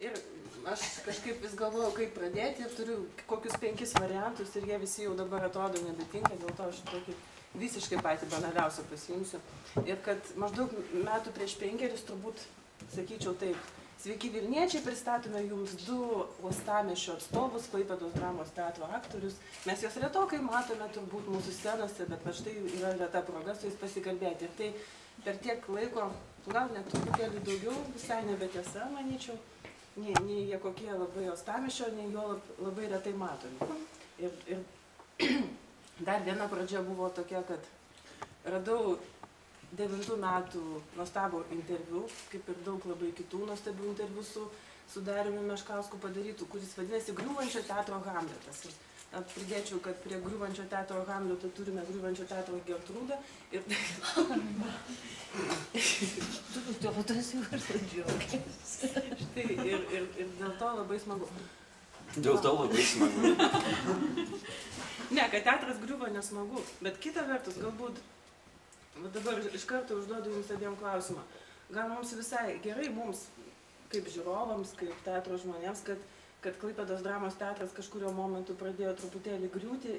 Ir aš kažkaip vis galvojau, kaip pradėti ir turiu kokius 5 variantus ir jie visi jau dabar atrodo nebetinka, dėl to aš tokį visiškai patį banaliausią pasiimsiu. Ir kad maždaug metų prieš 5 turbūt sakyčiau taip. Sveiki Vilniečiai, pristatome jums 2 uostamiesčio atstovus, Klaipėdos dramos teatro aktorius. Mes juos retokai matome turbūt mūsų scenose, bet va štai yra reta proga su jais pasikalbėti. Ir tai per tiek laiko, gal net truputėlį daugiau, visai nebetiesa, manyčiau, nei jie kokie labai uostamiesčio, nei jo labai retai matomi. Ir dar viena pradžia buvo tokia, kad radau 9 metų nuostabų interviu, kaip ir daug labai kitų nuostabių interviu su Dariumi Meškausku padarytų, kuris vadinasi Griūvančio teatro Hamletas. Ir pridėčiau, kad prie Griūvančio teatro Hamleto turime Griūvančio teatro Gertrūdą. Ir dėl to labai smagu. Dėl to labai smagu. Ne, kad teatras griuvo nesmagu, bet kita vertus, galbūt dabar iš karto užduodu jums abiem klausimą. Gal mums visai gerai, mums kaip žiūrovams, kaip teatro žmonėms, kad Klaipėdos dramos teatras kažkurio momentu pradėjo truputėlį griūti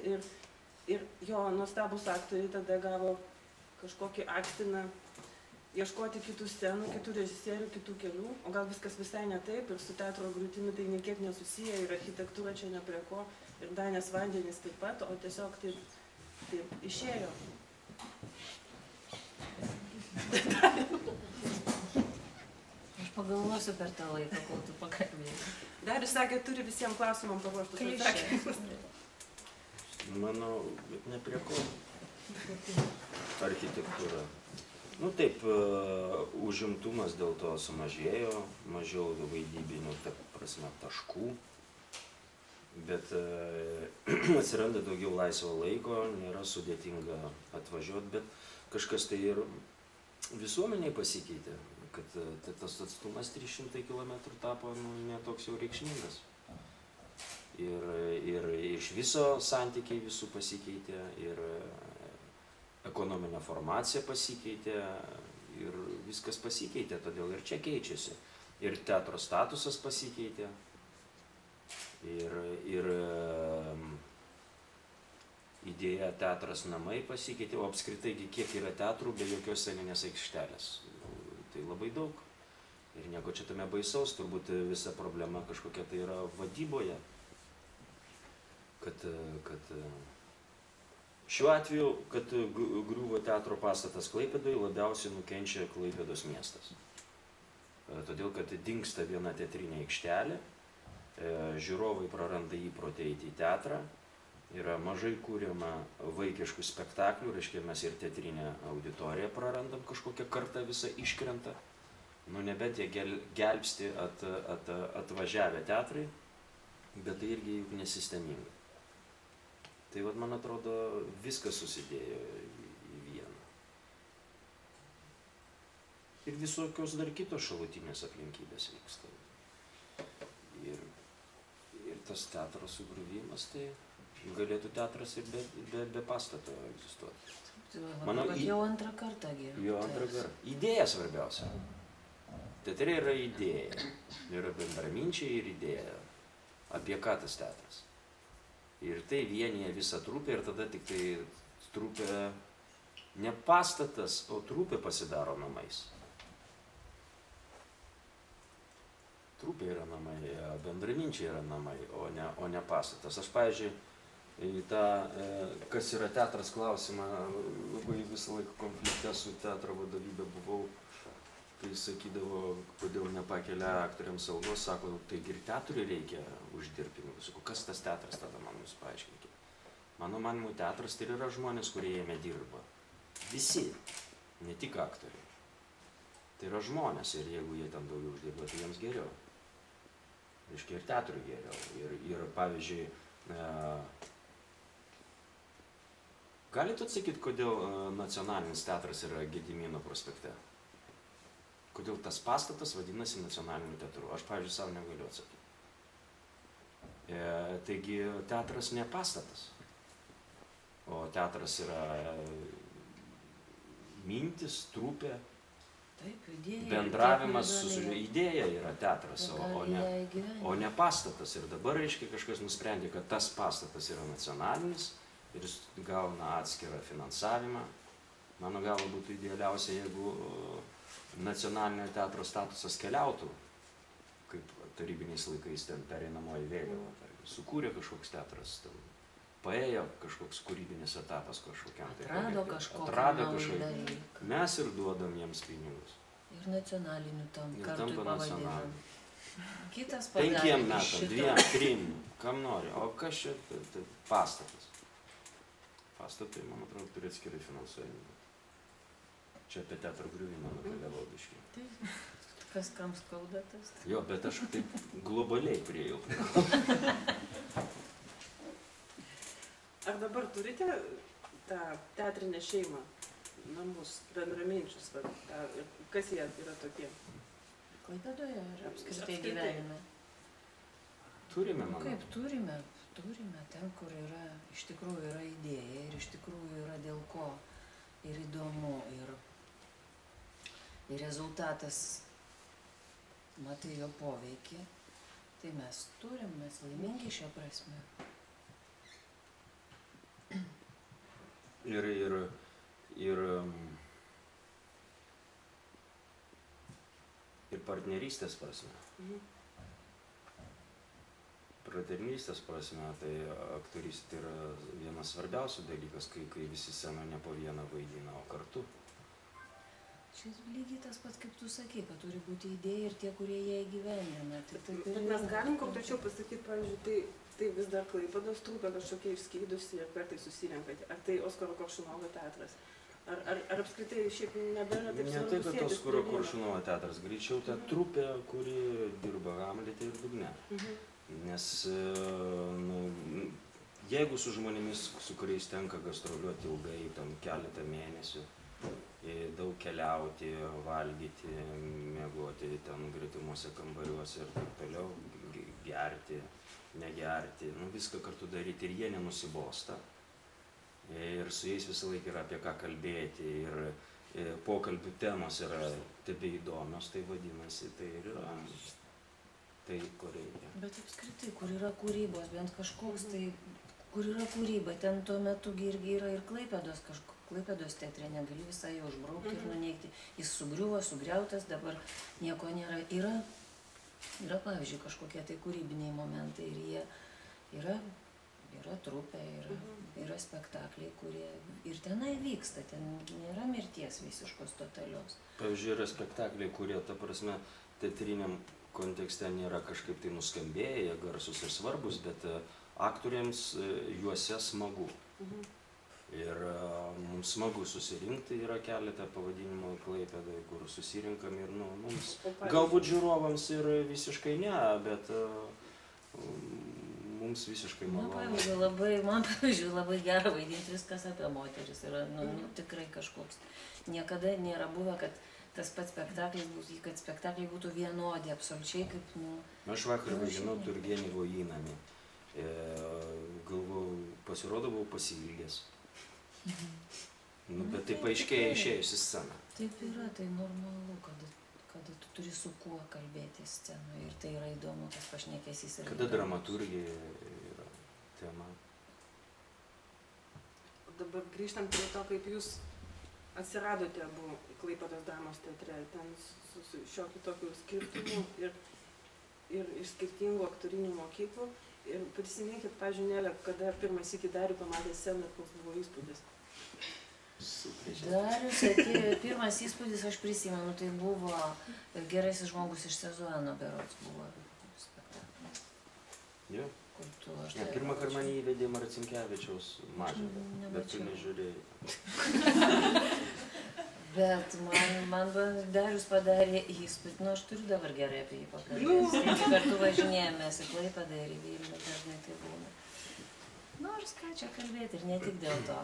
ir jo nuostabus aktoriai tada gavo kažkokį akstiną ieškoti kitų scenų, kitų režisierių, kitų kelių, o gal viskas visai ne taip ir su teatro griūtimi tai niekiek nesusiję ir architektūra čia ne prie ko ir Danės vandenys taip pat, o tiesiog taip išėjo. Aš pagalvosiu per tą laiką, kol tu pakalbėjai. Darius sakė, turi visiems klausimam paruoštus atsakymus. Manau, bet ne prie ko. Architektūra. Nu taip, užimtumas dėl to sumažėjo, mažiau vaidybinių, ta prasme, taškų. Bet atsiranda daugiau laisvo laiko, nėra sudėtinga atvažiuoti, bet kažkas tai ir visuomeniai pasikeitė, kad tas atstumas 300 km tapo netoks jau reikšmingas. Ir iš viso santykiai visų pasikeitė, ir ekonominė formacija pasikeitė, ir viskas pasikeitė, todėl ir čia keičiasi. Ir teatro statusas pasikeitė. Ir idėja teatras namai pasikeitė, o apskritai kiek yra teatrų be jokios sceninės aikštelės. Tai labai daug. Ir nieko čia tame baisaus, turbūt visa problema kažkokia tai yra vadyboje. Kad šiuo atveju, kad griuvo teatro pastatas Klaipėdoje, labiausiai nukenčia Klaipėdos miestas. Todėl, kad dingsta viena teatrinė aikštelė, žiūrovai praranda įprotį eiti į teatrą, yra mažai kūriama vaikiškų spektaklių, reiškia mes ir teatrinę auditoriją prarandam, kažkokią kartą visą iškrenta, nu nebent jie gelbsti atvažiavę teatrai, bet tai irgi juk nesisteminga. Tai vat, man atrodo, viskas susidėjo į vieną. Ir visokios dar kitos šalutinės aplinkybės vyksta. Ir tas teatro sugriuvimas, tai galėtų teatras ir be pastato egzistuoti. Manau, kad jau antrą kartą geriau. Jau antrą kartą. Idėja svarbiausia. Teatre yra idėja. Yra bendraminčiai ir idėja. Apie ką tas teatras. Ir tai vienyje visą trupę ir tada tik tai trupė ne pastatas, o trupė pasidaro namais. Trupė yra namai, bendraminčiai yra namai, o ne pastatas. Aš, pavyzdžiui, kas yra teatras klausimą, labai visą laiką konflikte su teatro vadovybė buvau, kai sakydavo, kodėl nepakelia aktoriams algos, sako, taigi ir teatrui reikia uždirbti pinigus. Sakau, kas tas teatras tada, man jūs paaiškinkite. Mano manimu, teatras tai yra žmonės, kurie jame dirba. Visi, ne tik aktoriai. Tai yra žmonės ir jeigu jie ten daugiau uždirba, tai jiems geriau. Reiškia, ir teatrui geriau. Ir pavyzdžiui, galite atsakyti, kodėl nacionalinis teatras yra Gedimino prospekte? Kodėl tas pastatas vadinasi nacionaliniu teatru? Aš, pavyzdžiui, savo negaliu atsakyti. Taigi, teatras ne pastatas, o teatras yra mintis, trupė. Taip, idėja. bendravimas su idėja yra teatras, o ne pastatas. Ir dabar, reiškia, kažkas nusprendė, kad tas pastatas yra nacionalinis ir jis gauna atskirą finansavimą. Mano galva būtų idealiausia, jeigu nacionalinio teatro statusas keliautų, kaip tarybiniais laikais ten pereinamoji vėliava. Sukūrė kažkoks teatras, ten paėjo kažkoks kūrybinis etapas kažkokiam. Atrado kažkokį. Mes ir duodam jiems pinigus. Ir nacionaliniu tam Ir kartui tampa pavadinam. nacionaliniu. Kitas padarė 5 metam, 2, 3, kam nori. O kas čia? Tai pastatas. Pastatai, man atrodo, turi atskirai finansuojami. Čia apie teatro griuvimą nukeliavau biškį. Kas kam skauda tas? Jo, bet aš taip globaliai priėjau. Ar dabar turite tą teatrinę šeimą, namus, bendraminčius, kas jie yra tokie? Klaipėdoje ar apskritai gyvenime? Turime, manau. Kaip turime, ten, kur yra, iš tikrųjų yra idėja ir iš tikrųjų yra dėl ko ir įdomu ir rezultatas, matai jo poveikį, tai mes turim, mes laimingi šią prasme. Ir partnerystės prasme. Partnerystės prasme, tai aktorystė yra vienas svarbiausių dalykas, kai visi scenoje ne po vieną vaidina, o kartu. Čia lygiai tas pats, kaip tu sakai, kad turi būti idėja ir tie, kurie ją įgyvendina. Bet mes galim konkrečiau pasakyti, pavyzdžiui, tai vis dar Klaipėdos trupė kažkokie išskridusi ir kartais susirenkate. Ar tai Oskaro Koršunovo teatras? Ar apskritai šiaip nebėra taip svarbu? Ne tai, kad Oskaro Koršunovo teatras, greičiau ta trupė, kuri dirba Hamlete ir Dugne. Nes jeigu su žmonėmis, su kuriais tenka gastroliuoti ilgai, tam keletą mėnesių, daug keliauti, valgyti, miegoti ten gretimuose kambariuose ir taip toliau, gerti, negerti, viską kartu daryti ir jie nenusibosta. Ir su jais visą laiką yra apie ką kalbėti ir pokalbių temos yra tebeįdomios, tai vadinasi, tai ir yra tai, ko reikia. Bet apskritai, kur yra kūrybos, bent kažkoks tai, kur yra kūryba, ten tuo metu irgi yra ir Klaipėdos teatre, negali visai jau užbraukti ir nuneigti. Jis sugriuvo, sugriautas, dabar nieko nėra. Yra, pavyzdžiui, kažkokie tai kūrybiniai momentai ir jie yra trupė, yra spektakliai, kurie ir tenai vyksta, ten nėra mirties visiškos totalios. Pavyzdžiui, yra spektakliai, kurie, ta prasme, teatriniam kontekste nėra kažkaip tai nuskambėję, jie garsus ir svarbus, bet aktoriams juose smagu. Ir mums smagu susirinkti, yra keletą pavadinimų Klaipėdoje, kur susirinkam ir mums, galbūt žiūrovams ir visiškai ne, bet mums visiškai malonu. Man, pavyzdžiui, labai gera vaidinti viskas apie moteris. Yra tikrai kažkoks. Niekada nėra buvę, kad tas pats spektakliai būtų vienodi, absoliučiai kaip, Aš vakar važinau Turgenevo įnamį. Galvoju, pasirodo, buvau pasiilgęs. Bet tai paaiškėja išėjus į sceną. Taip yra, tai normalu, kada tu turi su kuo kalbėti scenoje ir tai yra įdomu, tas pašnekesys yra. Kada dramaturgija yra tema. Dabar grįžtam prie to, kaip jūs atsiradote abu Klaipėdos dramos teatre, ten su šiokiu tokiu skirtumu ir iš skirtingų aktorinių mokyklų. Ir prisiminkit, pavyzdžiui, Nelė, kada pirmą sykį Darių pamatė sceną ir koks buvo įspūdis? Darius atėjo, pirmas įspūdis, aš prisimenu, tai buvo Gerasis žmogus iš Sezuano berods buvo spektaklis. Jo. Pirmą kartą mane įvedė Marcinkevičiaus mažą, bet tu nežiūrėjai. Bet man Darius padarė įspūdį, aš turiu dabar gerai apie jį pakalbėti. Kartu važinėjomės į Klaipėdą ir į Vilnių, dažnai tai būna. Nors ką čia kalbėti ir ne tik dėl to.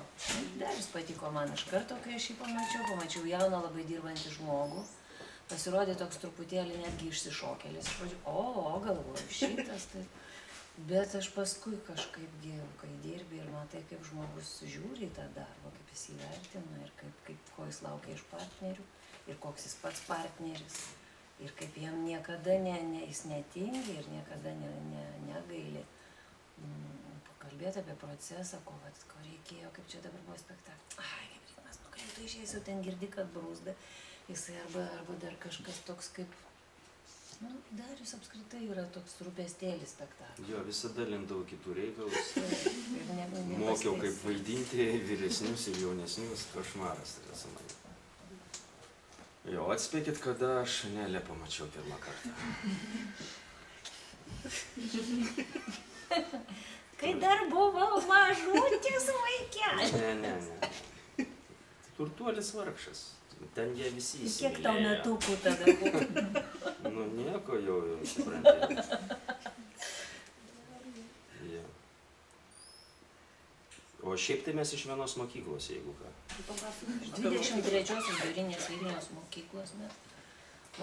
Darius patiko man iš karto, kai aš jį pamačiau jauną labai dirbantį žmogų. Pasirodė toks truputėlį netgi išsišokėlis. Galvoju, šitas tai. Bet aš paskui kažkaip, kai dirbi ir matai, kaip žmogus žiūri į tą darbą, kaip jis įvertina ir ko jis laukia iš partnerių ir koks jis pats partneris. Ir kaip jam niekada jis netingi ir niekada negaili pakalbėti apie procesą, ko reikėjo, kaip čia dabar buvo spektaklis. Ai, kaip ritmas nukrito, išeis, jau ten girdi, kad brūzda. Jisai arba dar kažkas toks kaip, Darius apskritai yra toks rūpestėlis spektaklis. Jo, visada lindau kitų reikalus. Mokiau, kaip vaidinti vyresnius ir jaunesnius, košmaras yra su manim. Jo, atspėkit, kada aš Nelę pamačiau pirmą kartą. Kai dar buvau mažutis vaikelis. Ne. Turtuolis vargšas. Ten jie visi įsimylėjo. Kiek tau metukų tada buvo? Nu, nieko jau, suprantate. Ja. O šiaip tai mes iš vienos mokyklos, jeigu ką. 23-osios vidurinės Vilniaus mokyklos mes.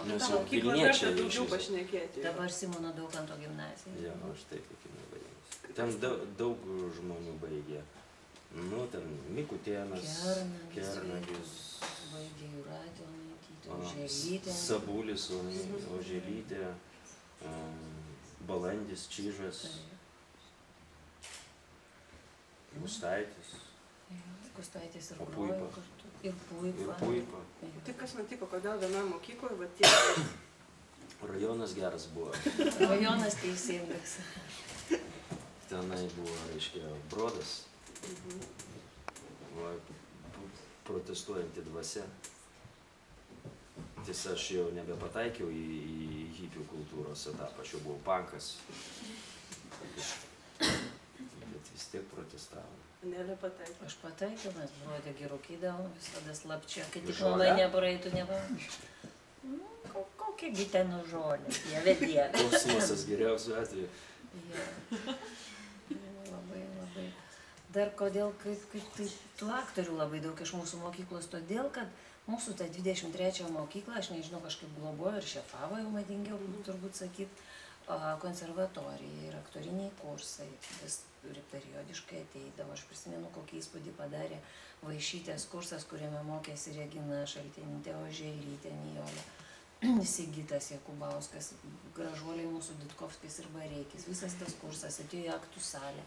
Mes jau Vilniečiai daugiau pašnekėti. Dabar Simono Daukanto gimnazija. Ja, aš taip iki nebaigiau. Ten daug žmonių baigė. Nu, ten Mikutėnas, Kernagis, baigė Jūratė Onaitytė, Oželytė. Sabulis, Oželytė, Balandis, Čyžas, Gustaitis. Gustaitis ir grojo kartu. Ir Puipa. Tai kas nutiko, kodėl vienoje mokykloje, va tiek? Rajonas geras buvo. Rajonas teisingas. Tenai buvo, reiškia, brodas. Va, protestuojanti dvasia. Tiesa, aš jau nebepataikiau į hipių kultūros etapą, aš jau buvau pankas. Bet vis tiek protestavo. Nelė pataikė. Aš pataikiau, mes brodė rūkydavom visada slapčia, kai tik nuo mane praeitų kokiagi ten žolė, dieve dieve. Kosmosas geriausiu atveju. Labai. Dar kodėl, kaip tai tų aktorių labai daug iš mūsų mokyklos, todėl, kad mūsų ta 23 mokykla, aš nežinau, kažkaip globojo ir šefavo, jau madingiau turbūt sakyt, konservatorija ir aktoriniai kursai vis periodiškai ateidavo. Aš prisimenu, kokį įspūdį padarė Vaišytės kursas, kuriame mokėsi Regina Šaltenytė, Oželytė, Nijolė, Sigitas Jakubauskas, gražuoliai mūsų Ditkovskis ir Bareikis. Visas tas kursas atėjo į aktų salę.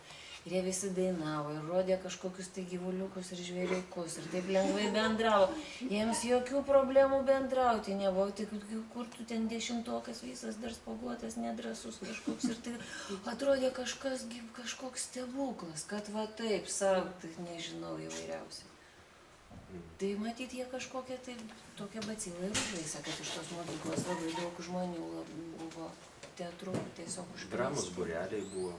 Ir jie visi dainavo ir rodė kažkokius tai gyvuliukus ir žvėriukus ir taip lengvai bendravo. Jiems jokių problemų bendrauti nebuvo, tik kur tu ten 10-okas visas dar spoguotas, nedrasus kažkoks. Ir tai atrodė kažkoks stebuklas, kad va taip, savo, tai nežinau, įvairiausiai. Tai matyt, jie kažkokie tai tokie bacilai ir užveisė, kad iš tos mokyklos labai daug žmonių buvo. Teatrų tiesiog užkrėsti. Dramos būreliai buvo.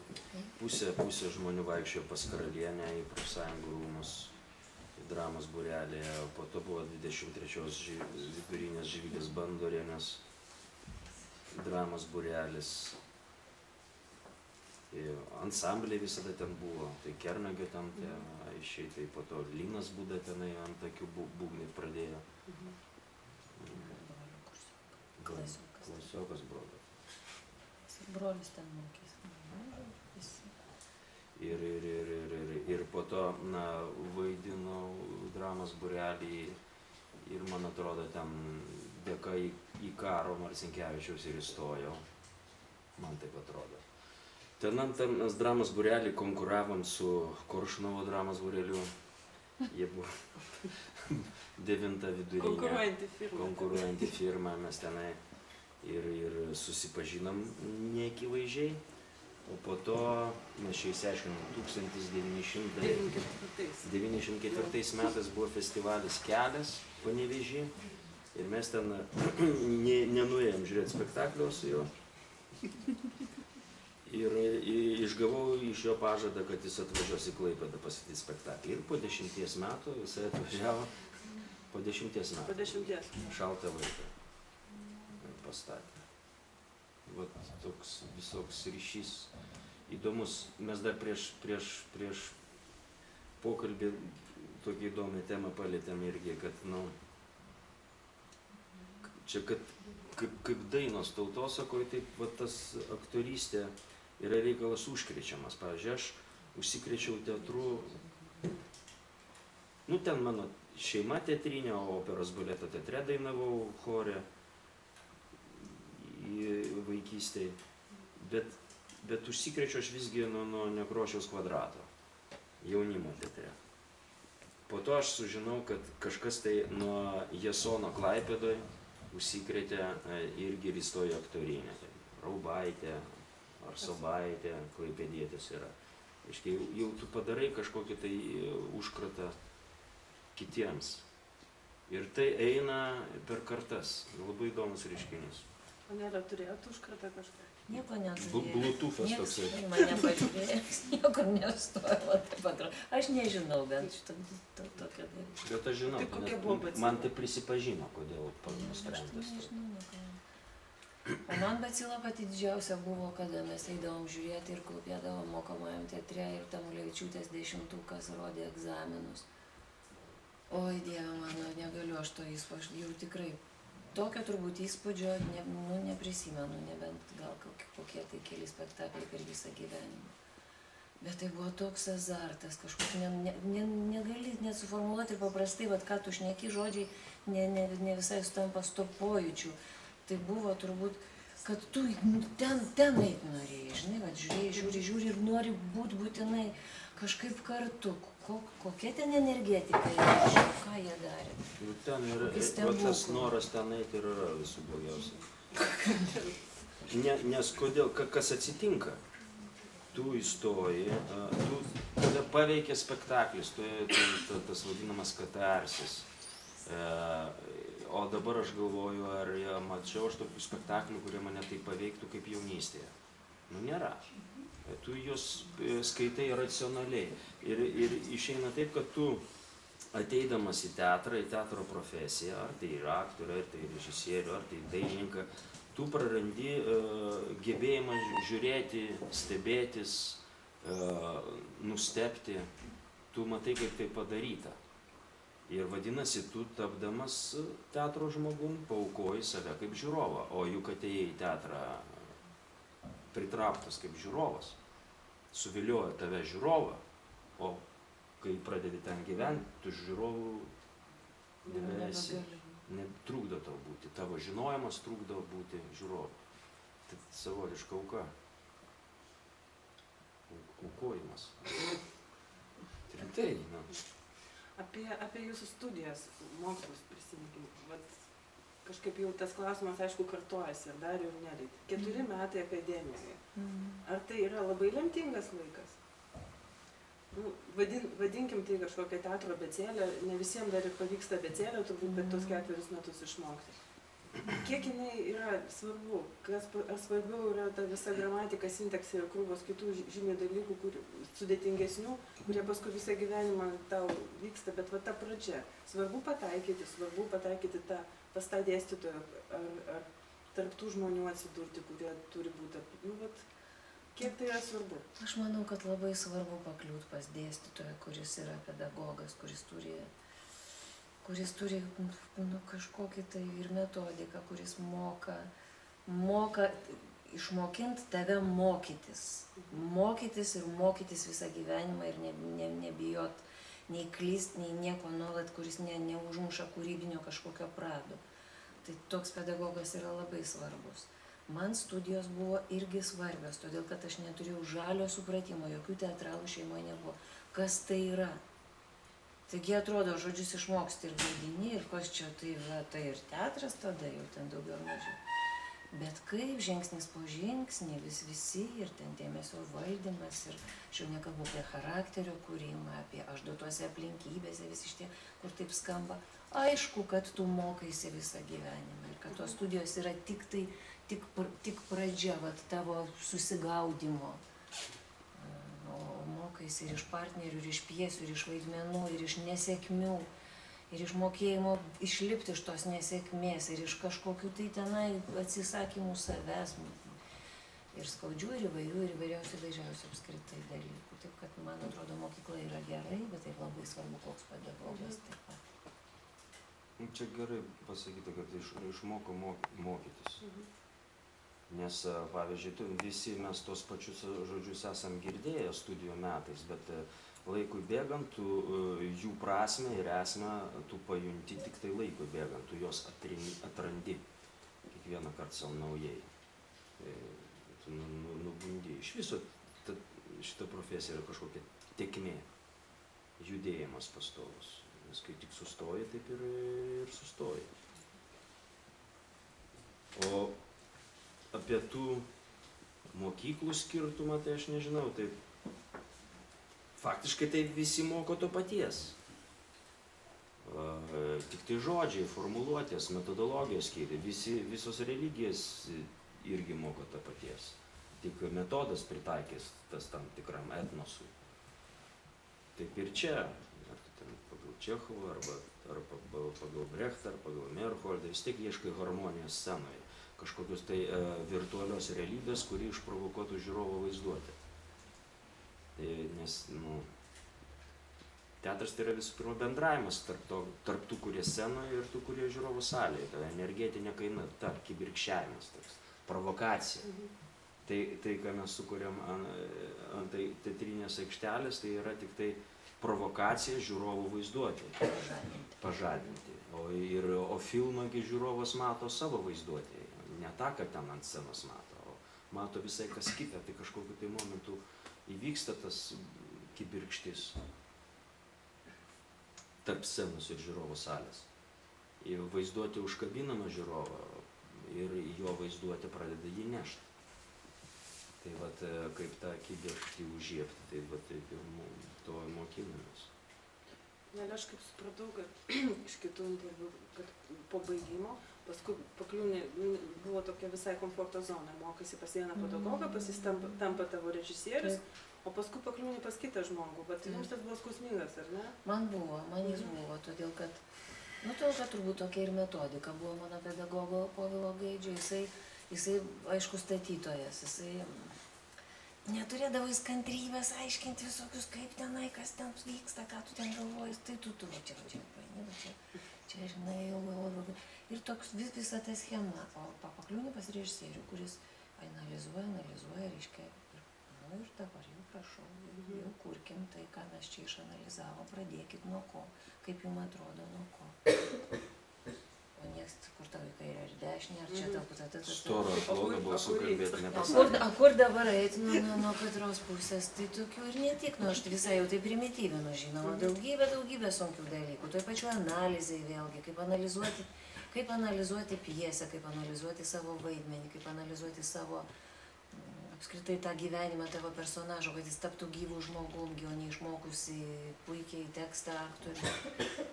Pusė žmonių vaikščiojo pas karalienę į profsąjungų rūmus. Dramos būrelė. Po to buvo 23-osios vidurinės Živilės Bandorienės dramos būrelis. Ansambliai visada ten buvo. Tai Kernagio ten aišiai. Tai po to Linas Būda tenai ant akių būgnį pradėjo. Klasiokas brodas. Brolis ten mokys. Ir po to vaidinau dramos būrelį ir man atrodo ten dėka į Karo Marcinkevičiaus ir įstojau. Man taip atrodo. Ten mes dramos būrelį konkuravom su Koršunovo dramos būreliu. Jie buvo 9 vidurinė. Konkuruojanti firma. Mes tenai ir susipažinom neakivaizdžiai, o po to mes čia išsiaiškinom 1994 metais buvo festivalis Kelias Panevėžy ir mes ten nenuėjom žiūrėti spektaklio su juo ir išgavau iš jo pažadą, kad jis atvažiuos į Klaipėdą pastatyti spektaklį ir po 10 metų jisai atvažiavo po 10 metų. Šaltą vaiką pastatė. Vat toks visoks ryšys įdomus. Mes dar prieš pokalbį tokį įdomią temą palėtėm irgi, kad, čia kaip dainos tautosakoje, taip vat tas aktorystė yra reikalas užkrečiamas. Pavyzdžiui, aš užsikrečiau teatru Nu, ten mano šeima teatrinė, operos baleto teatre dainavau chore vaikystėje. Bet užsikrečiu aš visgi nuo Nekrošiaus Kvadrato, jaunimo teatre. Po to aš sužinau, kad kažkas tai nuo Jasono Klaipėdoj užsikrėtė irgi ir įstojo aktorinė. Raubaitė, Arsobaitė, klaipėdietis yra. Jau tu padarai kažkokį tai užkratą kitiems. Ir tai eina per kartas. Labai įdomus reiškinys. O nėra turėtų užkratą kažką? Nieko neturėjau. Bluetooth'as toksai. Niekas mane pažiūrėjęs, niekur nestojo, taip atrodo. Aš nežinau, bent šitą tokią dalyką. Bet aš žinau, man tai prisipažino, kodėl nusprendęs. O man bacila pati didžiausia buvo, kada mes eidavom žiūrėti ir klūpėdavom mokomajam teatre ir Tamulevičiūtės 10-ukas rodė egzaminus. Oi, Dieve mano, negaliu aš to įspūdžio, jau tikrai. Tokio turbūt įspūdžio neprisimenu, nebent gal kokie tai keli spektakliai per visą gyvenimą. Bet tai buvo toks azartas, kažkoks negali net suformuluoti ir paprastai, ką tu šneki žodžiai, ne visai sutampa su to pojūčiu. Tai buvo turbūt, kad tu ten eit norėjai, žinai, žiūri ir nori būti būtinai kažkaip kartu. Kokia ten energetika yra, ką jie darė? Ten yra, tas noras ten eiti ir yra visų blogiausia. Nes kodėl, kas atsitinka? Tu įstoji, tada paveikia spektaklis, tas vadinamas katarsis. O dabar aš galvoju, ar mačiau aš tokių spektaklių, kurie mane tai paveiktų kaip jaunystėje. Nu, nėra. Tu juos skaitai racionaliai. Ir išeina taip, kad tu ateidamas į teatrą, į teatro profesiją, ar tai yra aktorė, ar tai režisierių, ar tai dailininką, tu prarandi gebėjimą žiūrėti, stebėtis, nustebti. Tu matai, kaip tai padaryta. Ir vadinasi, tu tapdamas teatro žmogum paaukoji save kaip žiūrovą, o juk atėjai į teatrą pritrauktas kaip žiūrovas, suvilioja tave žiūrovą, o kai pradedi ten gyventi, tu žiūrovų nebesi, trukdo tau būti, tavo žinojimas trukdo būti žiūrovu. Tai savotiška auka. Aukojimas. Rimtai, na. Apie jūsų studijas, mokslus prisiminkim. Kažkaip jau tas klausimas, aišku, kartojasi, ar dar ir nereikia. 4 metai akademijoje. Ar tai yra labai lemtingas laikas? Vadinkim tai kažkokią teatro abėcėlę, ne visiems dar ir pavyksta abėcėlę, turbūt per tos 4 metus išmokti. Kiek jinai yra svarbu? Ar svarbiau yra ta visa gramatika, sintaksė ir krūvos kitų žymiai dalykų, sudėtingesnių, kurie paskui visą gyvenimą tau vyksta, bet ta pradžia. Svarbu pataikyti pas tą dėstytoją, ar tarp tų žmonių atsidurti, kurie turi būti. Kiek tai yra svarbu? Aš manau, kad labai svarbu pakliūti pas dėstytoją, kuris yra pedagogas, kuris turi kažkokį tai ir metodiką, kuris moka išmokinti tave mokytis. Mokytis ir mokytis visą gyvenimą ir nebijot nei klyst, nei nieko nuolat, kuris neužmuša kūrybinio kažkokio prado. Tai toks pedagogas yra labai svarbus. Man studijos buvo irgi svarbios, todėl kad aš neturėjau žalio supratimo, jokių teatralų šeimoje nebuvo. Kas tai yra? Taigi atrodo, žodžius išmoksti ir vaidini, ir kas čia tai ir teatras tada jau ten daugiau mažiau. Bet kaip žingsnis po žingsnį, visi ir ten dėmesio valdymas, ir aš jau nekalbu apie charakterio kūrimą, apie aš duotose aplinkybėse, visi šitie, kur taip skamba. Aišku, kad tu mokaisi visą gyvenimą ir kad tos studijos yra tik pradžia tavo susigaudimo. O mokaisi ir iš partnerių, ir iš pjesių, ir iš vaidmenų, ir iš nesėkmių, ir iš mokėjimo išlipti iš tos nesėkmės, ir iš kažkokių tai tenai atsisakymų savęs, ir skaudžių, ir įvairių, ir įvairiausių dažiausių apskritai dalykų. Taip kad, man atrodo, mokykla yra gerai, bet taip labai svarbu, koks pedagogas taip pat. Čia gerai pasakyti, kad išmoko mokytis. Nes, pavyzdžiui, visi mes tos pačius žodžius esam girdėję studijų metais, bet Laikui bėgant, jų prasme ir esmę tu pajunti tik tai laikui bėgant, tu jos atrandi kiekvieną kartą savo naujai. Tu nubundi. Iš viso šita profesija yra kažkokia tėkmė, judėjimas pastovus. Nes kai tik sustoji, taip ir sustoji. O apie tų mokyklų skirtumą, tai aš nežinau, tai faktiškai tai visi moko to paties. Tik tai žodžiai, formuluotės, metodologijos skiriasi, visos religijos irgi moko to paties. Tik metodas pritaikys tas tam tikram etnosui. Taip ir čia, ar tu ten pagal Čechovą, arba pagal Brechtą, ar pagal Merholdą, vis tiek ieškai harmonijos scenoje. Kažkokios tai virtualios realybės, kuri išprovokuotų žiūrovo vaizduotę. Nes, teatras tai yra visų pirma bendravimas tarp tų, kurie scenoje ir tų, kurie žiūrovo salėje. Ta energetinė kaina, ta kibirkščiavimas, provokacija. Tai, ką mes sukūrėm ant teatrinės aikštelės, tai yra tik tai provokacija žiūrovo vaizduotėje. Pažadinti. O filmągi žiūrovas mato savo vaizduotėje. Ne tą, kad ten ant scenos mato, o mato visai kas kita. Tai kažkokiu tai momentu įvyksta tas kibirkštis tarp scenos ir žiūrovo salės. Vaizduotė užkabinama žiūrovą ir jo vaizduotė pradeda jį nešti. Tai vat, kaip tą kibirkštį užžiebti, tai vat, taip ir to mokinamės. Aš kaip supratau, kad iš kitų interviu, kad po baigimo, paskui pakliūni, buvo tokia visai komforto zona, mokasi pas vieną pedagogą, pas jis tampa tavo režisierius, o paskui pakliūni pas kitą žmogų, bet jums tas buvo skausmingas, ar ne? Man jis buvo, todėl kad turbūt tokia ir metodika buvo mano pedagogo Povilo Gaidžio, jisai aišku statytojas, jisai neturėdavo jis kantrybės aiškinti visokius, kaip tenai, kas ten vyksta, ką tu ten galvoji, tai tu čia, žinai, jau. Ir toks visa ta schema, o pakliūni pas režisierių, kuris analizuoja, reiškia, ir dabar jau prašau, jau kurkim tai, ką mes čia išanalizavom, pradėkit nuo ko, kaip jums atrodo nuo ko. O nieks, kur tau į kairę ar dešinę, ar čia tau Storo blogo balsu kalbėti nepasakė. O kur dabar eiti nuo katros pusės, tai tokių ir ne tik, aš visai jau tai primityvinu, žinoma, daugybė sunkių dalykų. Toj pačiu analizai vėlgi, kaip analizuoti pjesę, kaip analizuoti savo vaidmenį, kaip analizuoti savo apskritai tą gyvenimą tavo personažo, kad jis taptų gyvų žmogum, o neišmokusi puikiai tekstą aktorių,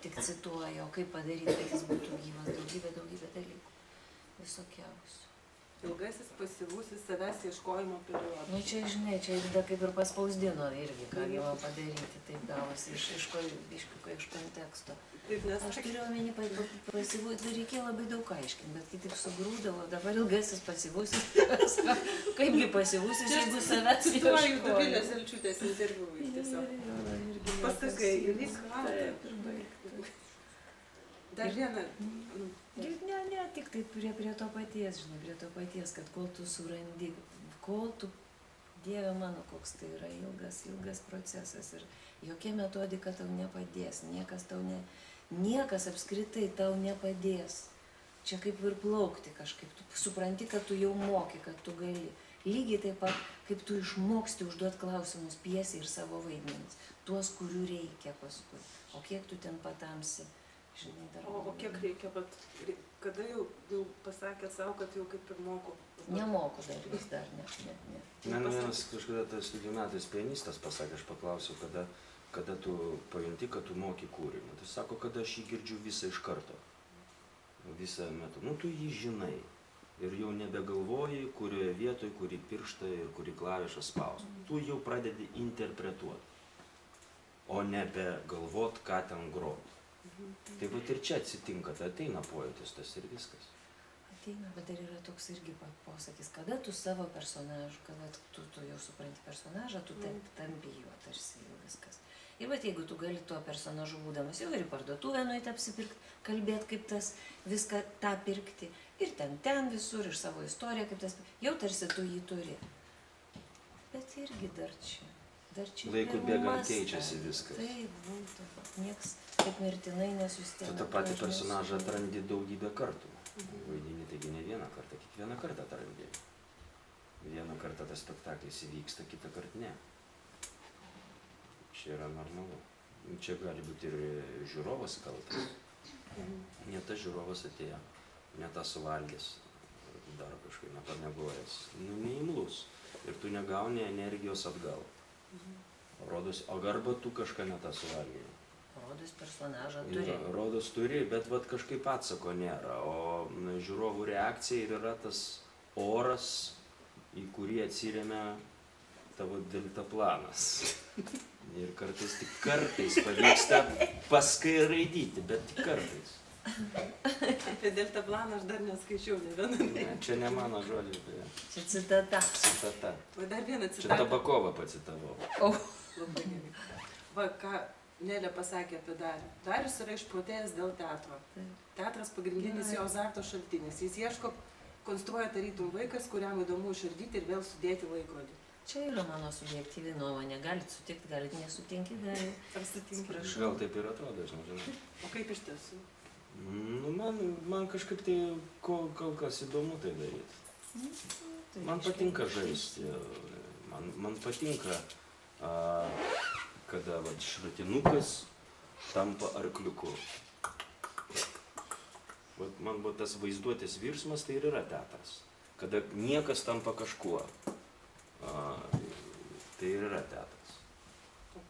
tik cituoja, o kaip padaryti, kad jis būtų gyvas, daugybė dalykų, visokiausių. Ilgasis pasyvusis savęs ieškojimo periodas. Nu čia, žinai, čia kaip ir paspausdino irgi, ką galima padaryti, taip gavosi iš konteksto. Aš turiu omeny pasyvus, tai reikėjo labai daug aiškinti, bet kai taip sugrūdavo, dabar ilgasis pasyvusis, kaipgi pasyvusis, jeigu savęs ieškojo. Cituoju Dovilės Elčiūtės interviu, tiesiog pasakai, dar vieną. Ne, tik taip prie to paties, žinai, prie to paties, kad kol tu surandi, Dieve mano, koks tai yra ilgas procesas ir jokia metodika tau nepadės, niekas apskritai tau nepadės. Čia kaip ir plaukti kažkaip, tu supranti, kad tu jau moki, kad tu gali. Lygiai taip pat, kaip tu išmoksti užduoti klausimus pjesei ir savo vaidmenis, tuos, kurių reikia paskui. O kiek tu ten patamsi, žinai, dar... O kiek reikia, bet kada jau pasakėt savo, kad jau kaip ir moku? Nemoku dar, vis dar, ne. Man vienas kažkada studijų metais pianistas pasakė, aš paklausiau, kada tu pajunti, kad tu moki kūrinį. Tai sako, kada aš jį girdžiu visą iš karto, visą metu. Tu jį žinai ir jau nebegalvoji, kurioje vietoje, kurį pirštą ir kurį klavišą spausti. Tu jau pradedi interpretuoti, o nebegalvot, ką ten grot. Tai vat ir čia atsitinka, tai ateina pojūtis tas ir viskas. Ateina, bet dar yra toks irgi posakis, kada tu savo personažų, kada tu jau supranti personažą, tu tampi juo tarsi jau viskas. Ir bet jeigu tu gali tuo personažu būdamas, jau gali parduotuvę nueiti apsipirkti, kalbėti kaip tas viską tą pirkti. Ir ten visur, iš savo istoriją kaip tas, jau tarsi tu jį turi. Bet irgi dar čia. Laiku bėgant keičiasi viskas. Taip, būtų. Nieks taip mirtinai nesusitėmė. Tu tą patį personažą atrandi daugybę kartų. Vaidini taigi ne vieną kartą, kiekvieną kartą atrandi. Vieną kartą tas spektaklis įvyksta, kitą kartą ne. Čia yra normalu. Čia gali būti ir žiūrovas kaltas. Ne tas žiūrovas atėjo, ne tas suvalgęs, dar kažkai nepamiegojęs. Nu, neimlus. Ir tu negauni energijos atgal. Rodos, o arba tu kažką ne tą suvalgėjai. Rodos personažą turi. Rodos turi, bet vat kažkaip atsako nėra. O žiūrovų reakcija ir yra tas oras, į kurį atsiremia tavo deltaplanas. Ir kartais, tik kartais pavyksta paskairaidyti, bet tik kartais. Apie deltaplaną aš dar neskaičiau, ne vieną. Ne, čia ne mano žodžiai. Čia citata. Citata. Va, dar vieną Čia citatą. Tabakovą pacitavau. Labai gerai. Va, ką Nelė pasakė apie Darių. Darius yra išprotėjęs dėl teatro. Teatras pagrindinis jo azarto šaltinis. Jis ieško, konstruoja tarytum vaikas, kuriam įdomu išardyti ir vėl sudėti laikrodį. Čia yra mano subjektyvi nuomonė. Galit sutikti, galit nesutinki, galit. Ar sutinki? Gal taip ir atrodo, aš nežinau. O kaip iš tiesų? Nu, man kažkaip tai kol kas įdomu tai daryti. Man patinka žaisti. Man patinka, kada šratinukas tampa arkliuku. Man tas vaizduotės virsmas tai ir yra teatras. Kada niekas tampa kažkuo. Tai ir yra teatras.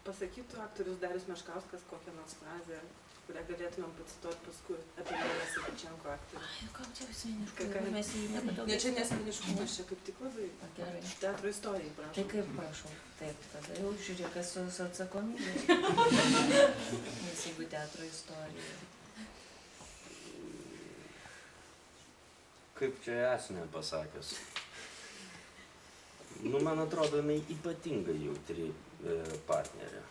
Pasakytų aktorius Darius Meškauskas kokią nors frazę, kurią galėtumėm pacituoti paskui apie Nelę Savičenko aktorių. Ai, kam čia asmeniškai? Mes jį nepatogiai. Ne, čia nesmeniškumas, čia kaip tik labai Gerai. teatro istorijai, prašau. Tai kaip prašau? Taip, tada jau žiūrėk, kas su atsakomybė. Nes jeigu teatro istorija. Kaip čia esmė pasakęs? Nu, man atrodo, jinai ypatingai jautri partnerė.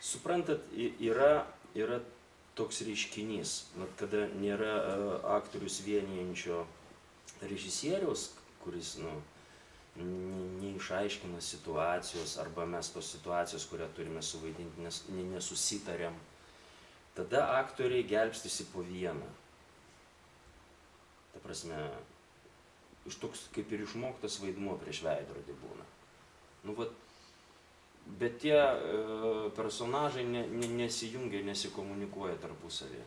Suprantat, yra toks reiškinys, kada nėra aktorius vienijančio režisieriaus, kuris neišaiškina situacijos, arba mes tos situacijos, kurią turime suvaidinti, nesusitarėm. Tada aktoriai gelbstisi po vieną. Ta prasme, iš toks kaip ir išmoktas vaidmuo prieš veidrodį būna. Nu, bet tie personažai nesijungia, nesikomunikuoja tarpusavėje.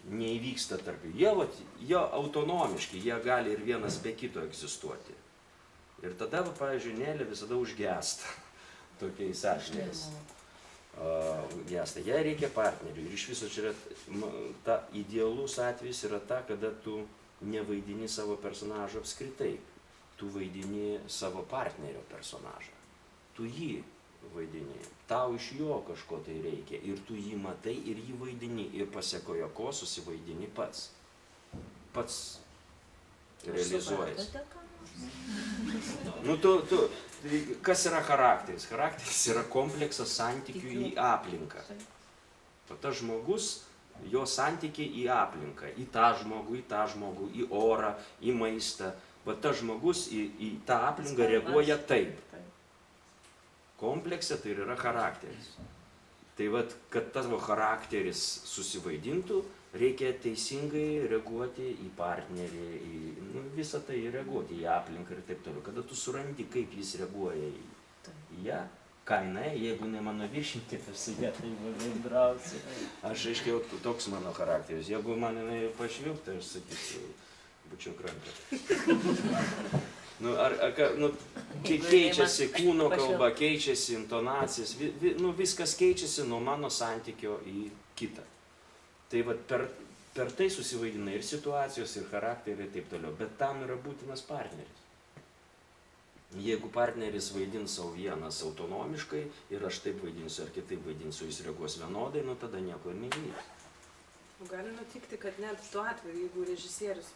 Neįvyksta tarp jų. Jie autonomiški, jie gali ir vienas be kito egzistuoti. Ir tada, pavyzdžiui, Nelė visada užgesta tokiais atvejais. Jai reikia partnerių. Ir iš viso čia yra idealus atvejis yra ta, kada tu nevaidini savo personažą apskritai. Tu vaidini savo partnerio personažą. Tu jį vaidini. Tau iš jo kažko tai reikia. Ir tu jį matai ir jį vaidini. Ir pasiekojo ko susivaidini pats. Pats realizuojas. Nu, kas yra charakteris? Charakteris yra kompleksas santykių į aplinką. O tas žmogus, jo santykiai į aplinką, į tą žmogų, į orą, į maistą. Va tas žmogus į tą aplinką reaguoja taip. Komplekse tai yra charakteris. Tai va, kad tavo charakteris susivaidintų, reikia teisingai reaguoti į partnerį, visą tai reaguoti į aplinką ir taip toliau. Kada tu surandi, kaip jis reaguoja į ją, ką jinai, jeigu ne mano viršininkė, aš su ją tai bendrausiu. Aš aiškiai, toks mano charakteris. Jeigu man jinai pašvilptų, aš sakysiu, bučiau krantą. Keičiasi kūno kalba, keičiasi intonacijas, viskas keičiasi nuo mano santykio į kitą. Tai per tai susivaidina ir situacijos, ir charakteriai ir taip toliau, bet tam yra būtinas partneris. Jeigu partneris vaidins savo vienas autonomiškai ir aš taip vaidinsiu ar kitaip vaidinsiu, jis reaguos vienodai, tada nieko ir nevyks. Gali nutikti, kad net tuo atveju, jeigu režisierius,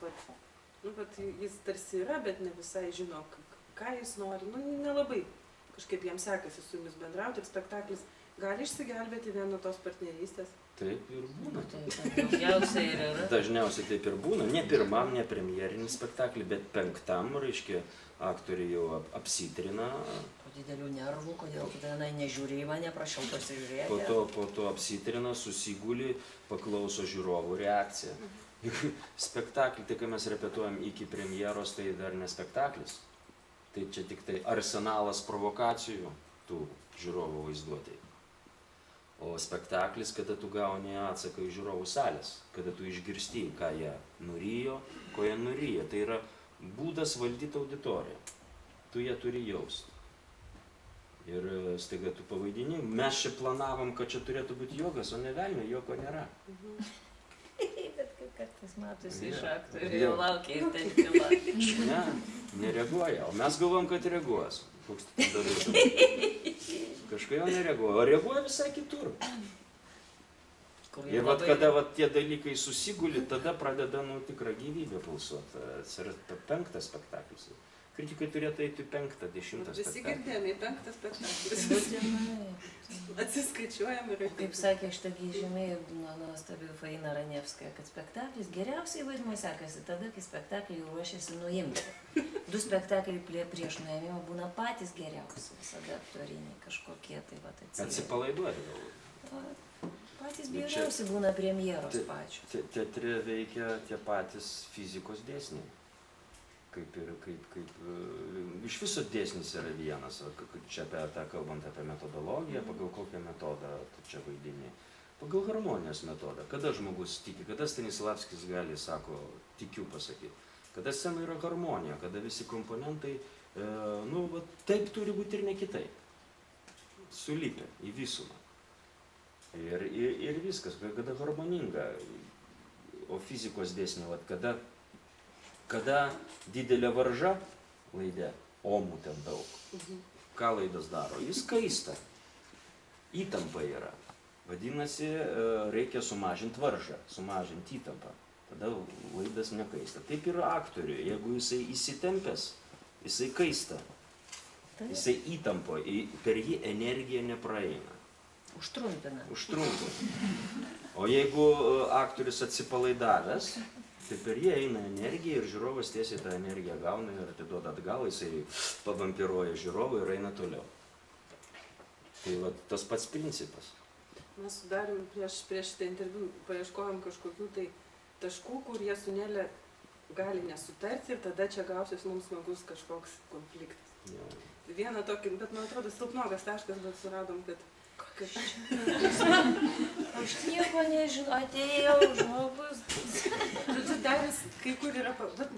jis tarsi yra, bet ne visai žino, ką jis nori, nelabai kažkaip jiems sekasi su jumis bendrauti ir spektaklis gali išsigelbėti vien nuo tos partnerystės. Taip ir būna. Daugiausiai ir yra. Dažniausiai taip ir būna. Ne pirmam, ne premjerinį spektaklį, bet 5, reiškia, aktoriai jau apsitrina. Po didelių nervų, kodėl tu tenai nežiūri į mane, prašau pasižiūrėti. Po to apsitrina, susiguli, paklauso žiūrovų reakciją. Spektaklį, tai kai mes repetuojam iki premjeros, tai dar ne spektaklis. Tai čia tik tai arsenalas provokacijų tų žiūrovų vaizduotėjai. O spektaklis, kada tu gauni atsaką iš žiūrovų salės, kada tu išgirsti, ką jie nuryjo, ko jie nuryjo. Tai yra būdas valdyti auditoriją. Tu ją turi jausti. Ir staiga tu pavaidini. Mes čia planavom, kad čia turėtų būti jogas, o ne velnio, joko nėra. Bet kaip kartais matosi iš aktorių, jau laukia ir ten tyla. Ne, nereaguoja. O mes galvom, kad reaguos. Koks tu dalykas? Kažkai jau nereaguoja, o reaguoja visai kitur. Ir vat kada tie dalykai susiguli, tada pradeda tikrą gyvybę pulsuoti. Atsiranda 5 spektaklis. Kritikai turėtų eiti 5, 10 spektaklis. Visi girdėjome, 5 spektaklis. Atsiskaičiuojam ir... Kaip sakė šitagi žymėjai nuostabi Faina Ranevskaja, kad spektaklis geriausiai vaidmuo sekasi tada, kai spektaklį ruošiasi nuimti. 2 spektakliai prieš nuėmimą būna patys geriausi, visada aktoriniai kažkokie tai va atsiveria. Atsipalaiduoti galbūt. Patys geriausi būna premjeros pačios. Teatre veikia tie patys fizikos dėsniai. Iš viso dėsnis yra vienas, čia kalbant apie metodologiją, pagal kokią metodą tu čia vaidini. Pagal harmonijos metodą. Kada žmogus tiki, kada Stanislavskis gali, sako, tikiu pasakyti. Kada scena yra harmonija, kada visi komponentai, taip turi būti ir ne kitaip. Sulipę į visumą. Ir viskas, kada harmoninga. O fizikos dėsnė, kada didelė varža laide, omų ten daug. Ką laidas daro? Jis kaista. Įtampa yra. Vadinasi, reikia sumažinti varžą, sumažinti įtampą. Tada laidas nekaista. Taip yra aktoriui. Jeigu jisai įsitempęs, jisai kaista. Jisai įtampo, per jį energija nepraeina. Užtrumpina. O jeigu aktorius atsipalaidavęs, tai per jį eina energija ir žiūrovas tiesiai tą energiją gauna ir atiduoda atgal, jisai pavampiruoja žiūrovą ir eina toliau. Tai tas pats principas. Mes sudarėm prieš šitą interviu, paieškojom kažkokių tai taškų, kur jie su Nele gali nesutarti ir tada čia gausis mums smagus kažkoks konfliktas. Vieną tokį, bet man atrodo silpnogas taškas, bet suradom, kad... Aš nieko nežinau, atėjau žmogus. Daris, kai kur yra...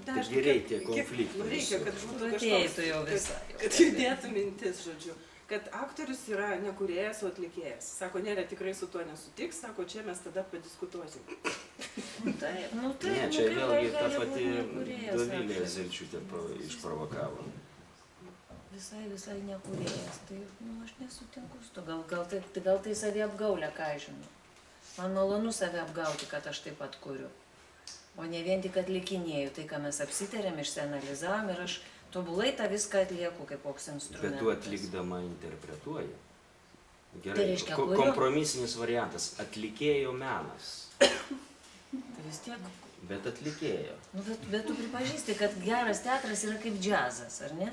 Taigi reikia konfliktų. Reikia, kad būtų kažkoks... Kad judėtų mintis, žodžiu. Kad aktorius yra ne kūrėjas, o atlikėjas. Sako, Nelė tikrai su tuo nesutiks, sako, čia mes tada padiskutuosim. Taip, ne, čia vėlgi ta pati Dovilė Zelčiūtė išprovokavo. Visai nekūrėjas, tai aš nesutinku su to. Gal tai saviapgaulė, ką žinau. Man malonu save apgauti, kad aš taip pat kuriu. O ne vien tik atlikinėjau, tai ką mes apsitarėm, išsianalizavom ir aš tobulai tą viską atlieku kaip koks instrumentas. Bet tu atlikdama interpretuoji. Tai reiškia, kuriu. Kompromisinis variantas – atlikėjo menas. Tai vis tiek. Bet atlikėjo. Bet tu pripažįsti, kad geras teatras yra kaip džiazas, ar ne?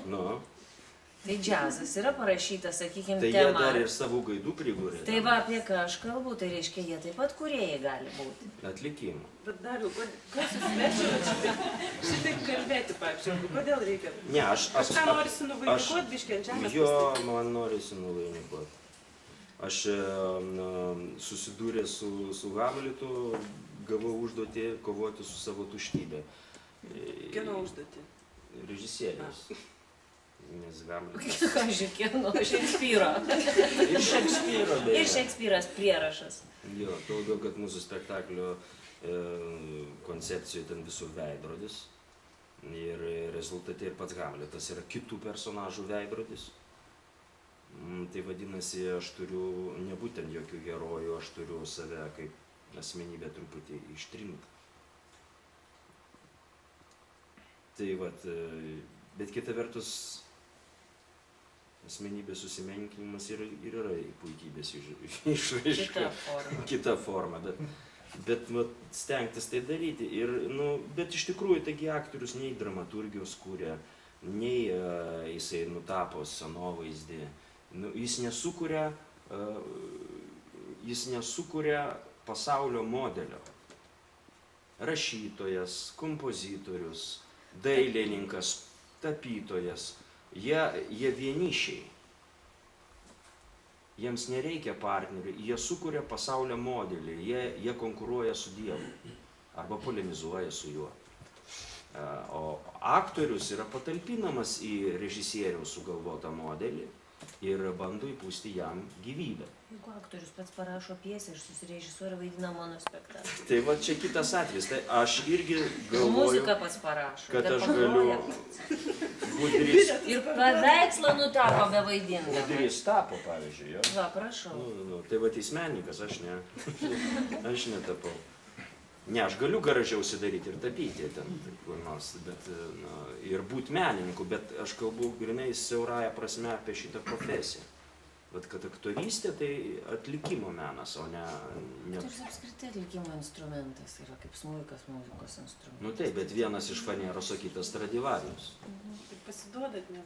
Tai džiazas yra parašyta, sakykime, tema. Tai jie dar ir savų gaidų prigūrė. Tai va, apie ką aš kalbu, tai reiškia, jie taip pat kūrėjai gali būti. Atlikimą. Bet Dariau, kas jūs verčia šitaip kalbėti, pavyzdžiui, kodėl reikia? Ne, aš... Kažką norisi nuvainikuoti, biškį ant žemės pastatyti? Jo, man norisi nuvainikuoti. Aš susidūrė su Hamletu, gavau užduotį kovoti su savo tuštybė. Kieno užduotį? Režisierius. Nes Hamletas... Ką žiūrėkino, Šekspyro. Ir Šekspyro, beje. Ir Šekspyras prierašas. Jo, daugiau, kad mūsų spektaklio koncepcijoje ten visur veidrodis. Ir rezultate ir pats Hamletas yra kitų personažų veidrodis. Tai vadinasi, aš turiu ne būtent jokių herojų, aš turiu save kaip asmenybę truputį ištrinti. Tai vat, bet kita vertus, asmenybės susimenkinimas ir yra puikybės išraiška. Kita forma, bet stengtis tai daryti. Ir, bet iš tikrųjų, taigi aktorius nei dramaturgijos kūrė, nei jisai nutapo scenovaizdį. Jis nesukuria pasaulio modelio. Rašytojas, kompozitorius, dailininkas, tapytojas, jie vienišiai. Jiems nereikia partnerių, jie sukuria pasaulio modelį, jie konkuruoja su Dievu arba polemizuoja su juo. O aktorius yra patalpinamas į režisieriaus sugalvotą modelį ir bando įpūsti jam gyvybę. Jeigu aktorius pats parašo pjesę ir susirežisuoja ir vaidina mono spektaklį. Tai va čia kitas atvejis. Tai aš irgi galvoju, muziką pats parašo, kad aš galiu Budrys. Ir paveikslą nutapo be vaidindama. Budrys tapo, pavyzdžiui. Jo. Va, prašau. Tai va, jis menininkas, aš ne. Aš netapau. Ne, aš galiu garažiau užsidaryti ir tapyti ten kur nors, ir būti menininku, bet aš kalbu grynai siaurąja prasme apie šitą profesiją. Bet kad aktorystė tai atlikimo menas, o ne... Tarsi apskritai atlikimo instrumentas yra kaip smuikas muzikos instrumentas. Taip, bet vienas iš faneros, o kitas Stradivarius. Tai pasiduodat, ne?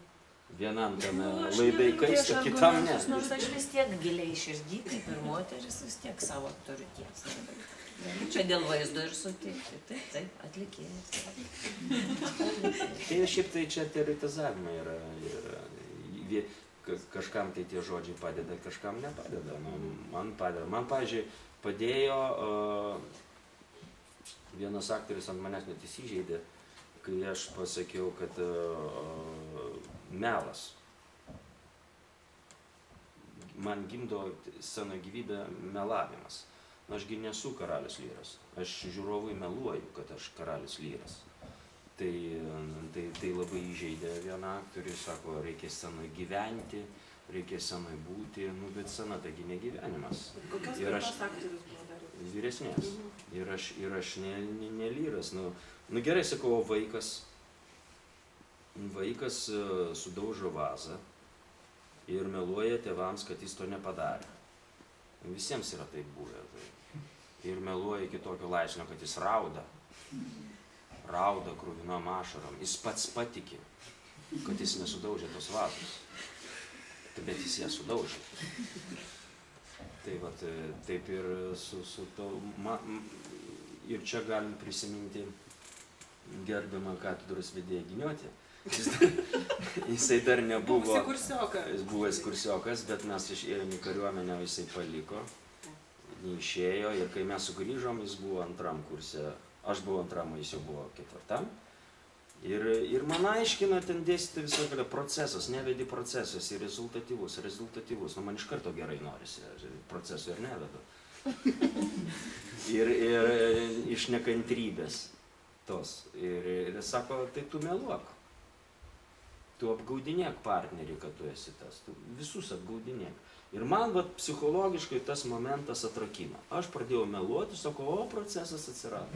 Vienam ten laidai kaista, kitam ne. Nors aš vis tiek giliai širdį, kaip ir moteris, vis tiek savo turiu tiesą. Čia dėl vaizdo ir sutikti. Taip, atlikėjas. Tai šiaip tai čia teoretizavimai yra. Kažkam tai tie žodžiai padeda, kažkam nepadeda. Man padeda. Man, pavyzdžiui, padėjo vienas aktorius ant manęs net įsižeidė, kai aš pasakiau, kad melas. Man gimdo sceną gyvybę melavimas. Ašgi nesu karalius Lyras. Aš žiūrovui meluoju, kad aš karalius Lyras. Tai labai įžeidė vieną aktorių, sako, reikia scenoje gyventi, reikia scenoje būti, bet scena taigi ne gyvenimas. Kokios kartos aktorius buvo dar? Vyresnės. Ir aš ne Lyras. Gerai, sakau, vaikas sudaužo vazą ir meluoja tėvams, kad jis to nepadarė. Visiems yra taip buvę. Ir meluoja iki tokio laipsnio, kad jis rauda kruvinom ašarom. Jis pats patiki, kad jis nesudaužė tos vazos. Bet jis ją sudaužė. Tai va, taip ir su to... Ir čia galim prisiminti gerbiamą katedros vedėją Giniotį. Jisai dar nebuvo... Jis buvo ekskursiokas, bet mes išėjome į kariuomenę, jisai paliko. Neišėjo ir kai mes sugrįžom, jis buvo antram kurse. Aš buvau antram, jis jau buvo ketvirtam. Ir man aiškino ten dėstyti visą galę procesas, nevedi procesas ir rezultatyvus. Man iš karto gerai norisi, procesų ir nevedu. Ir iš nekantrybės tos. Ir sako, tai tu meluok. Tu apgaudinėk partnerį, kad tu esi tas. Tu visus apgaudinėk. Ir man psichologiškai tas momentas atrakino. Aš pradėjau meluoti, sako, o procesas atsirado.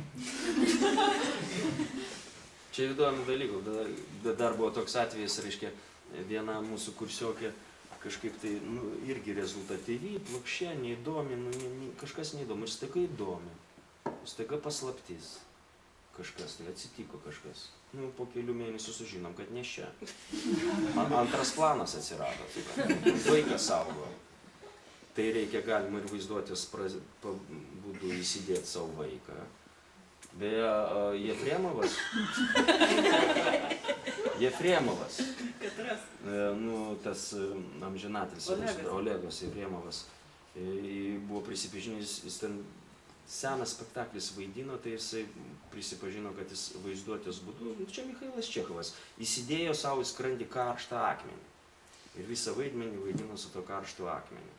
Čia įdomių dalykų. Dar buvo toks atvejis, reiškia, viena mūsų kursiokė kažkaip tai irgi rezultatyvi, plokščia, neįdomi, kažkas neįdomu. Ir staiga įdomi. Staiga paslaptis. Kažkas, tai atsitiko kažkas. Po kelių mėnesių sužinom, kad ne čia. Antras planas atsirado. Vaikas saugo. Tai reikia galima ir vaizduotės būdų įsidėti savo vaiką. Beje, Jefremovas. Tas amžinatis, Olegas Jefremovas, buvo prisipažinęs, jis ten senas spektaklis vaidino, tai jisai prisipažino, kad jis vaizduotės būdu, čia Michailas Čechovas, įsidėjo savo į skrandį karštą akmenį. Ir visą vaidmenį vaidino su to karštu akmeniu.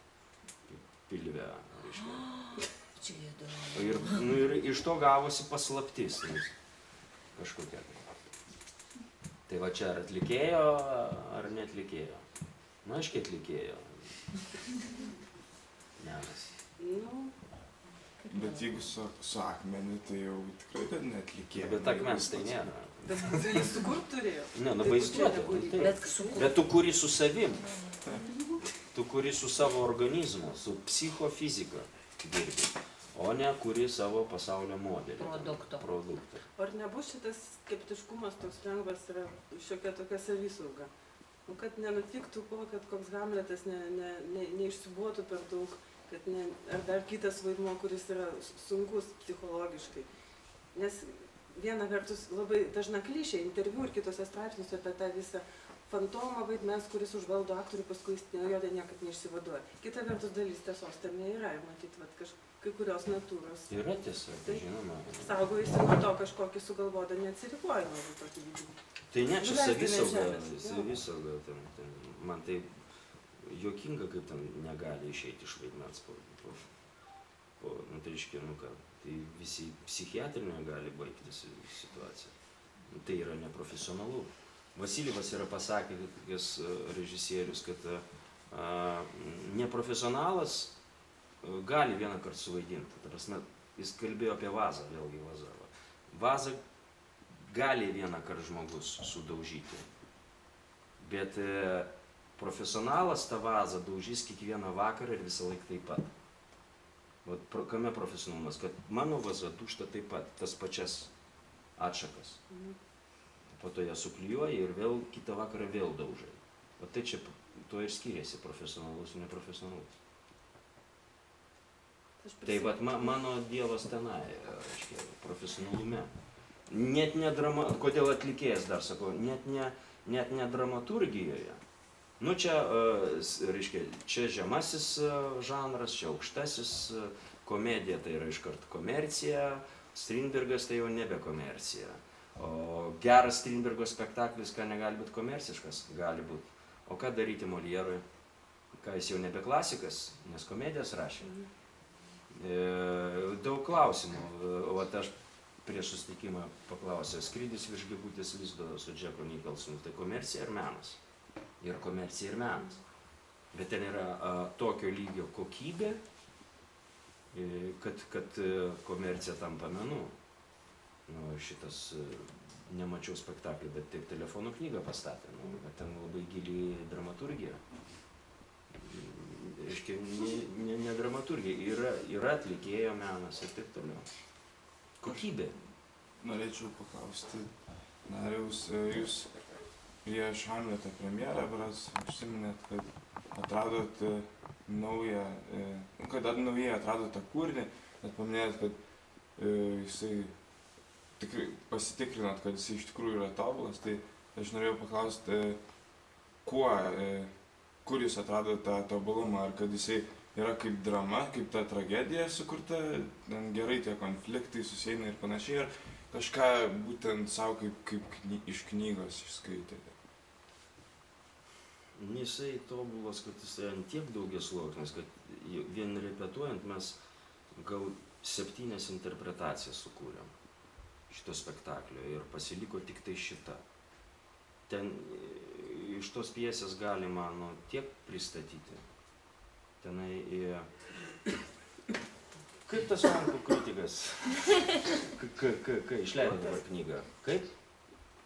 Pilve, reiškia. Čia įdomu. Ir iš to gavosi paslaptis. Kažkokia. Tai va čia ar atlikėjo, ar neatlikėjo. Aiškiai atlikėjo. Menas. Bet jeigu su akmeniu, tai jau tikrai neatlikėjo. Bet akmens tai nėra. Bet jis sukurt turėjo. Ne, nu vaizduotė. Bet tu kuri su savim. Tu kuri su savo organizmu, su psichofizika dirbi, o ne kuri savo pasaulio modelį. Produktą. Ar nebus šitas skeptiškumas toks lengvas yra šiokia tokia savisauga? Nu, kad nenutiktų ko, kad koks Hamletas neišsibuotų per daug, kad ar dar kitas vaidmuo, kuris yra sunkus psichologiškai. Nes viena vertus labai dažna klišė interviu ir kitose straipsniuose apie tą visą fantomą vaidmens, kuris užvaldo aktorių, paskui jo niekad neišsivaduoja. Kita vertus dalis tiesos tame yra, ir matyt, kai kurios natūros. Yra tiesa, žinoma. Saugojasi nuo to kažkokį sugalvodą, neatsiriboja nuo tokį vidinį. Tai ne, čia savisauga. Man tai juokinga, kaip ten negali išeiti iš vaidmens tai reiškia, tai visi psichiatrinė gali baigtis situacija. Tai yra neprofesionalu. Vasiljevas yra pasakęs režisierius, kad neprofesionalas gali vieną kartą suvaidinti. Jis kalbėjo apie vazą, vėlgi vazą. Vazą gali vieną kartą žmogus sudaužyti, bet profesionalas tą vazą daužys kiekvieną vakarą ir visą laiką taip pat. Kame profesionalumas, kad mano vaza dūžta taip pat, tas pačias atšakas. Po to ją suklijuoji ir vėl kitą vakarą vėl daužai. O tai čia to ir skiriasi profesionalus ir neprofesionalus. Tai mano dievas tenai, reiškia, profesionalume. Net ne kodėl atlikėjas dar sakau, net ne dramaturgijoje. Nu čia, reiškia, čia žemasis žanras, čia aukštasis, komedija tai yra iškart komercija, Strindbergas tai jau nebe komercija. O geras Strindbergo spektaklis, ką negali būti komerciškas, gali būti. O ką daryti Molierui? Ką jis jau nebe klasikas, nes komedijas rašė. Daug klausimų. O aš prieš susitikimą paklausė, Skrydis virš gegutės lizdo su Džeku Nicholsonu, tai komercija ir menas. Ir komercija ir menas. Bet ten yra tokio lygio kokybė, kad komercija tampa menu. Šitas nemačiau spektaklį, bet taip telefonų knygą pastatė. Bet ten labai gili dramaturgija. Reiškia, ne dramaturgija, yra atlikėjo menas ir taip toliau. Kokybė. Norėčiau paklausti, Nariaus, jūs prieš Hamleto premjerą užsiminėt, kad atradot naują, kad naujai atradot tą kūrinį, bet paminėjot, kad jisai tikrai pasitikrinot, kad jisai iš tikrųjų yra tobulas, tai aš norėjau paklausti, kur jūs atradot tą tobulumą, ar kad jisai yra kaip drama, kaip ta tragedija sukurta, gerai tie konfliktai susieina ir panašiai, ar kažką būtent savo kaip iš knygos išskaitėte? Jisai tobulas, kad jisai ant tiek daugiasluoksnis, kad vien repetuojant mes gal 7 interpretacijas sukūrėm šito spektaklio ir pasiliko tik tai šita. Ten iš tos pjesės galima tiek pristatyti. Tenai kaip tas Lenkų kritikas, kai išleido dabar knygą, kaip?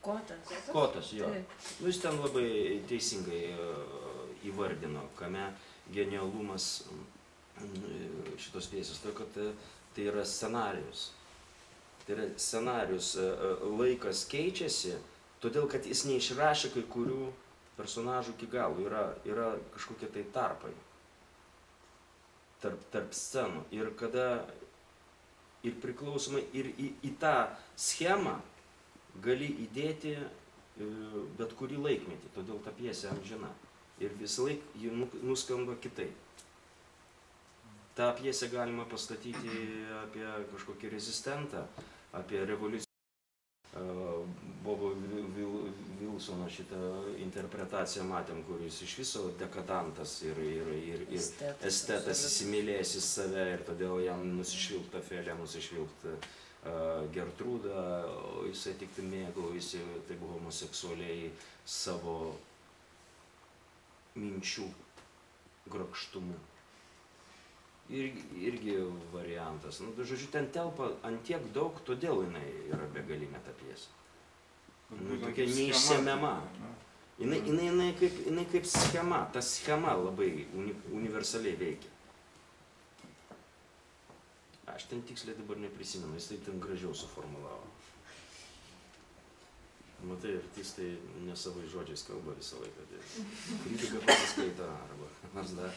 Kotas. Kotas, jo. Jis ten labai teisingai įvardino, kame genialumas šitos pjesės, kad tai yra scenarijus. Tai yra scenarijus, laikas keičiasi, todėl kad jis neišrašė kai kurių personažų iki galo, yra kažkokie tai tarpai tarp scenų. Ir kada ir priklausomai ir į tą schemą gali įdėti bet kurį laikmetį, todėl ta pjesė amžina. Ir visą laiką ji nuskamba kitaip. Ta pjesė galima pastatyti apie kažkokį rezistentą, apie revoliuciją. Bobo Vilsono šitą interpretaciją matėm, kuris iš viso dekadantas ir estetas įsimylėjęs į save ir todėl jam nusišvilpta Ofelija, nusišvilpta Gertrūda, o jisai tik tai mėgaujasi taip homoseksualiai savo minčių grakštumu. Irgi variantas. Žodžiu, ten telpa ant tiek daug, todėl jinai yra begalinė ta pjesė. Nu, tokia neišsemiama. Jinai kaip schema, ta schema labai universaliai veikia. Aš ten tiksliai dabar neprisimenu, jis tai ten gražiau suformulavo. Matai, artistai ne savais žodžiais kalba visą laiką. Kritika pasiskaita arba nors dar.